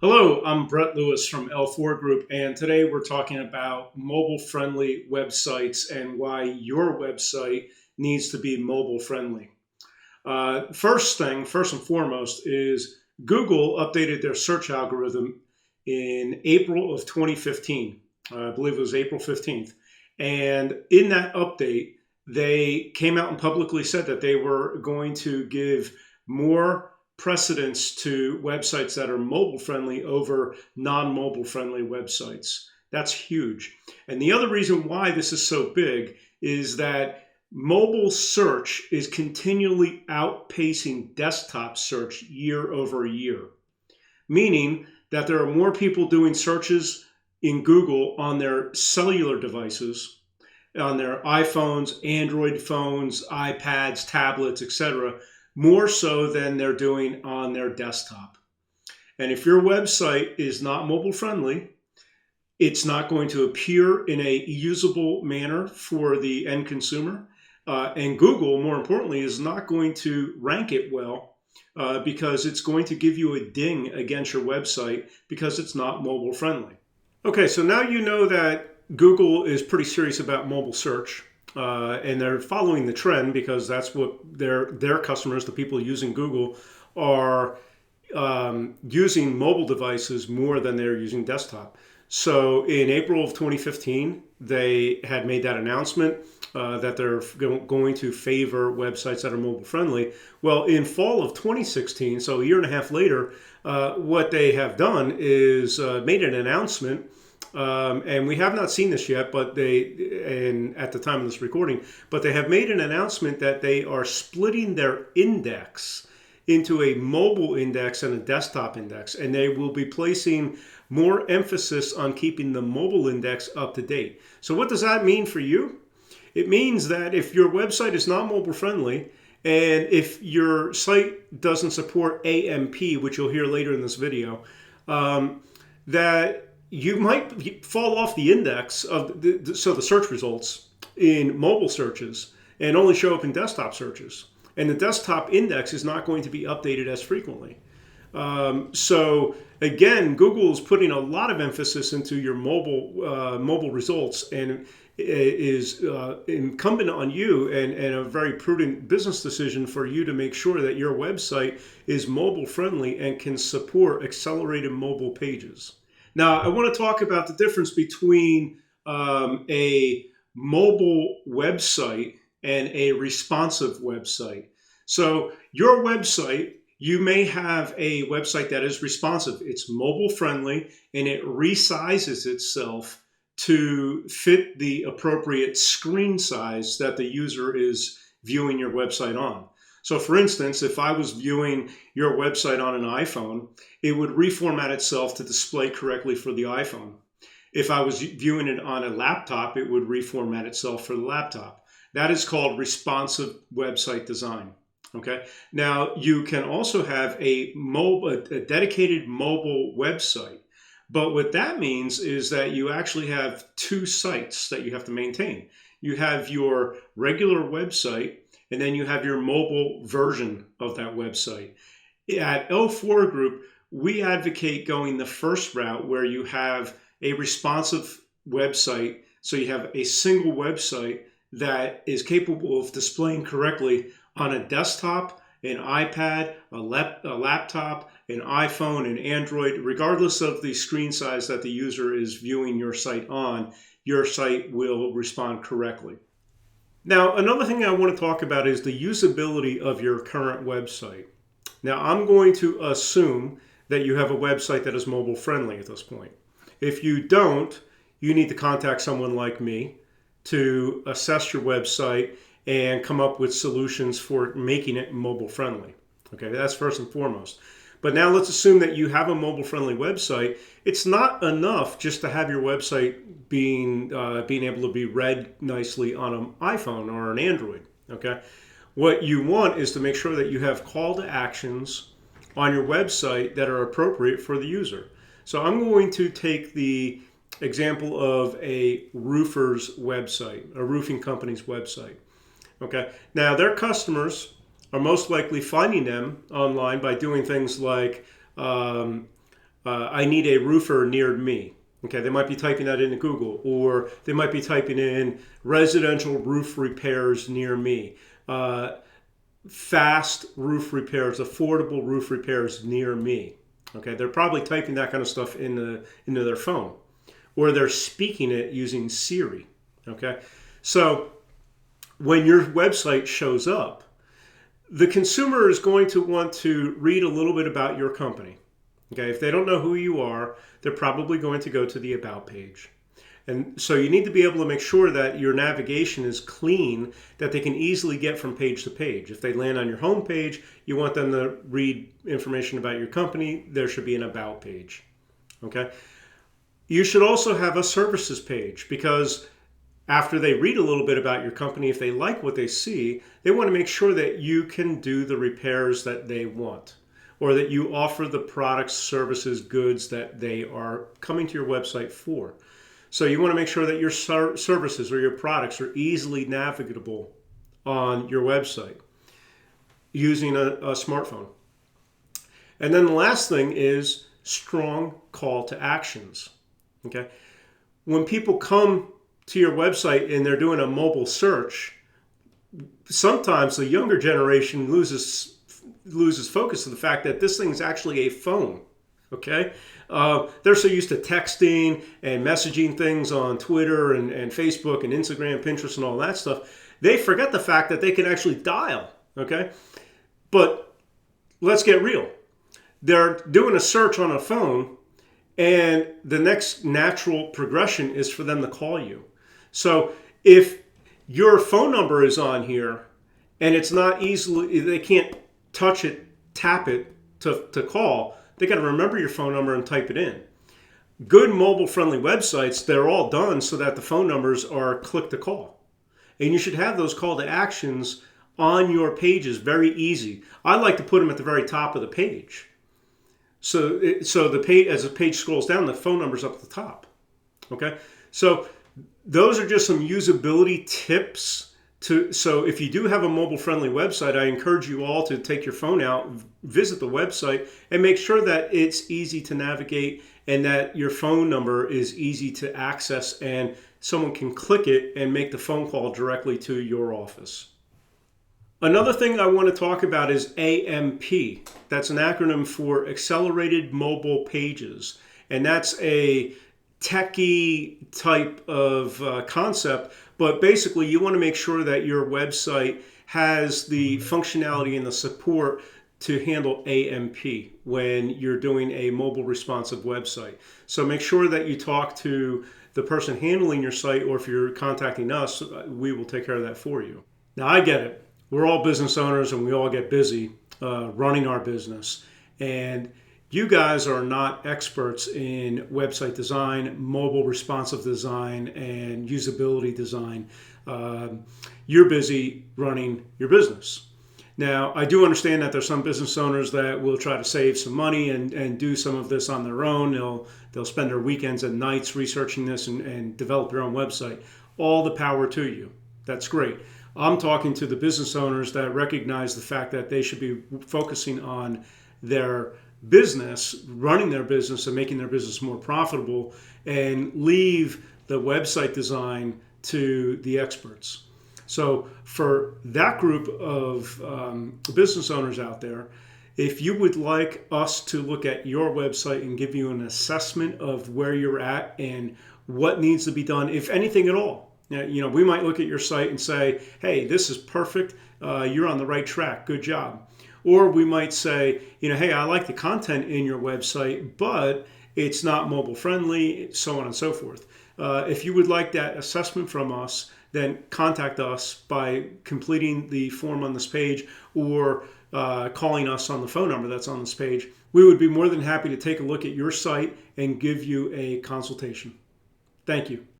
Hello, I'm Brett Lewis from L4 Group, and today we're talking about mobile-friendly websites and why your website needs to be mobile-friendly. First and foremost, is Google updated their search algorithm in April of 2015. I believe it was April 15th. And in that update, they came out and publicly said that they were going to give more precedence to websites that are mobile friendly over non mobile friendly websites. That's huge. And the other reason why this is so big is that mobile search is continually outpacing desktop search year over year, meaning that there are more people doing searches in Google on their cellular devices, on their iPhones, Android phones, iPads, tablets, etc., more so than they're doing on their desktop. And if your website is not mobile friendly, it's not going to appear in a usable manner for the end consumer. And Google, more importantly, is not going to rank it well because it's going to give you a ding against your website because it's not mobile friendly. Okay, so now you know that Google is pretty serious about mobile search. And they're following the trend because that's what their customers, the people using Google, are using mobile devices more than they're using desktop. So in April of 2015, they had made that announcement that they're going to favor websites that are mobile friendly. Well, in fall of 2016, so a year and a half later, what they have done is made an announcement. And we have not seen this yet, but and at the time of this recording, but they have made an announcement that they are splitting their index into a mobile index and a desktop index, and they will be placing more emphasis on keeping the mobile index up to date. So what does that mean for you? It means that if your website is not mobile friendly, and if your site doesn't support AMP, which you'll hear later in this video, that you might fall off the index of the search results in mobile searches and only show up in desktop searches. And the desktop index is not going to be updated as frequently. So again, Google is putting a lot of emphasis into your mobile results, and it is incumbent on you and a very prudent business decision for you to make sure that your website is mobile friendly and can support accelerated mobile pages. Now, I want to talk about the difference between a mobile website and a responsive website. So your website, you may have a website that is responsive. It's mobile friendly and it resizes itself to fit the appropriate screen size that the user is viewing your website on. So for instance, if I was viewing your website on an iPhone, it would reformat itself to display correctly for the iPhone. If I was viewing it on a laptop, it would reformat itself for the laptop. That is called responsive website design. Okay. Now you can also have a dedicated mobile website. But what that means is that you actually have two sites that you have to maintain. You have your regular website, and then you have your mobile version of that website. At L4 Group, we advocate going the first route where you have a responsive website. So you have a single website that is capable of displaying correctly on a desktop, an iPad, a laptop, an iPhone, an Android, regardless of the screen size that the user is viewing your site on, your site will respond correctly. Now, another thing I want to talk about is the usability of your current website. Now, I'm going to assume that you have a website that is mobile friendly at this point. If you don't, you need to contact someone like me to assess your website and come up with solutions for making it mobile friendly. Okay, that's first and foremost. But now let's assume that you have a mobile friendly website. It's not enough just to have your website being able to be read nicely on an iPhone or an Android. Okay, what you want is to make sure that you have call to actions on your website that are appropriate for the user. So I'm going to take the example of a roofer's website, a roofing company's website. Okay, now their customers are most likely finding them online by doing things like I need a roofer near me. Okay, they might be typing that into Google, or they might be typing in residential roof repairs near me, fast roof repairs, affordable roof repairs near me. Okay, they're probably typing that kind of stuff into their phone, or they're speaking it using Siri. Okay, so when your website shows up, the consumer is going to want to read a little bit about your company. Okay, if they don't know who you are, they're probably going to go to the About page. And so you need to be able to make sure that your navigation is clean, that they can easily get from page to page. If they land on your home page, you want them to read information about your company, there should be an About page. Okay? You should also have a services page, because after they read a little bit about your company, if they like what they see, they want to make sure that you can do the repairs that they want, or that you offer the products, services, goods that they are coming to your website for. So you want to make sure that your services or your products are easily navigable on your website using a smartphone. And then the last thing is strong call to actions. Okay? When people come to your website and they're doing a mobile search, sometimes the younger generation loses focus of the fact that this thing is actually a phone. Okay, they're so used to texting and messaging things on Twitter and Facebook and Instagram, Pinterest, and all that stuff. They forget the fact that they can actually dial. Okay, but let's get real. They're doing a search on a phone, and the next natural progression is for them to call you. So if your phone number is on here and it's not easily, they can't touch it, tap it to call, they got to remember your phone number and type it in. Good mobile-friendly websites, they're all done so that the phone numbers are click to call. And you should have those call to actions on your pages, very easy. I like to put them at the very top of the page. So the page, as the page scrolls down, the phone number's up at the top. Okay? So those are just some usability tips. So if you do have a mobile-friendly website, I encourage you all to take your phone out, visit the website, and make sure that it's easy to navigate and that your phone number is easy to access and someone can click it and make the phone call directly to your office. Another thing I want to talk about is AMP. That's an acronym for Accelerated Mobile Pages. And that's a techie type of concept, but basically you want to make sure that your website has the functionality and the support to handle AMP when you're doing a mobile responsive website. So make sure that you talk to the person handling your site, or if you're contacting us, we will take care of that for you. Now, I get it. We're all business owners and we all get busy running our business. And you guys are not experts in website design, mobile responsive design, and usability design. You're busy running your business. Now, I do understand that there's some business owners that will try to save some money and do some of this on their own. They'll spend their weekends and nights researching this and develop their own website. All the power to you. That's great. I'm talking to the business owners that recognize the fact that they should be focusing on their business, running their business and making their business more profitable, and leave the website design to the experts. So for that group of business owners out there, if you would like us to look at your website and give you an assessment of where you're at and what needs to be done, if anything at all, we might look at your site and say, hey, this is perfect. You're on the right track. Good job. Or we might say, hey, I like the content in your website, but it's not mobile friendly, so on and so forth. If you would like that assessment from us, then contact us by completing the form on this page or calling us on the phone number that's on this page. We would be more than happy to take a look at your site and give you a consultation. Thank you.